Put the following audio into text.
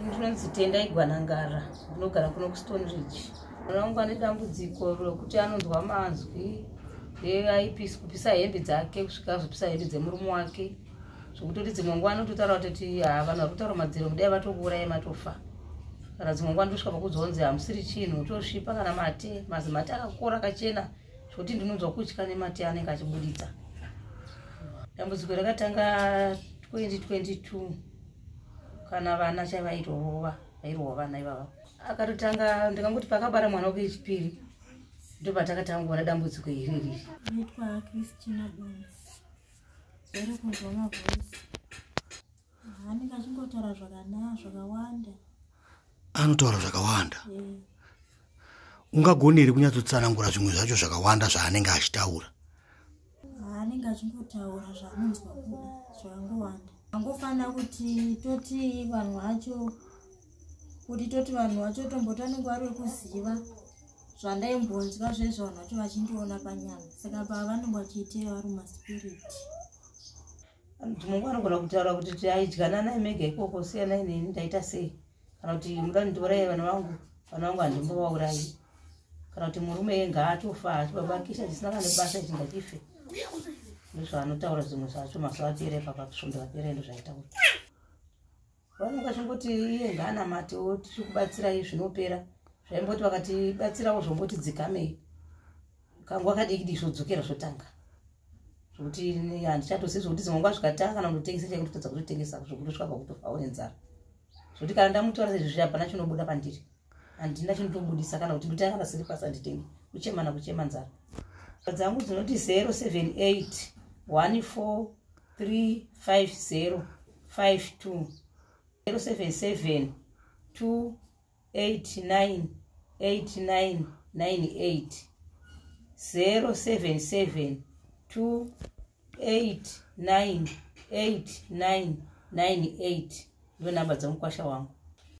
Inonzi Tendai Gwanangara, unogara kuno kuStone Ridge. Mwana ane dambudziko rokuti anonzwa manzwi kupisa hembe dzake kusvika kupisa hembe dzemurume wake. Zvokutoti dzimwe nguva anototaura kuti vanhu vari kutaura madziro mudai vatokuuraya matofa. Kana dzimwe nguva ndosvika pakuzonzi hamusiri chinhu tosvipa kana mate, mazimate akakora akachena zvokuti ndinonzwa kutya nemate anenge achibuditsa. Dambudziko rakatanga 2022 kana vana chavairova vana ivava. Akatotanga ndingangoti pakabara mwana wake wechipiri ndopatakatanga kuona dambudziko iriri. Naitwa Christina Bones. Zviri kunzwa mavhoisi. Anenge achingotaura zvakawanda. Anotaura zvakawanda. Ungagoni here kunyatsotsanangura zvimwe zvacho zvakawanda zvaanenge achitaura? Anenge achingotaura zvaanonzwa kuda zvakangowanda. Angofanira kuti toti vanhu vacho tomboti vanenge vari vekuziva zvandaimbonzwa zvezvo vanhu vacho vachindiona panyama. Saka pavanenge vachiiteera vari mumasipiriti. Dzimwe nguva anogona kutaura kuti taidyana naye mega ikoko siyana inini ndaita sei. Kana kuti muda kundiuraya vanhu vangu handimbovaurayi. Kana kuti murume yenga atofa achibabakisha chisina kana nebasa chingachife. Ndozvaanotaura zvimwe zvacho mazuva apera pakusvondera pera ndozvaitaura. Vanenge vachingoti iye ngaanamatewo tiri kubatsirai zvinopera. Zvaimboti vakatibatsirawo zvomboti dzikamei. Kanguva kadiki zvodzokera zvotanga. Zvokuti handichatosiyi zvokuti dzimwe nguva zvikatanga kana kundotengesa chaikutotadza kutotengesa zvokutosvika pakutofawo nenzara. Zvokuti kana ndamutaura sezvizvi hapana chinobuda pandiri. Handina chinotobudisa kana kuti ndotanga nasiripasi handitengi. Kuchema kuchema nzara. Dzangu dzinoti 078 14 350 52 077 289 8998 077 289 8998 ndio namba dzamukwasha wangu.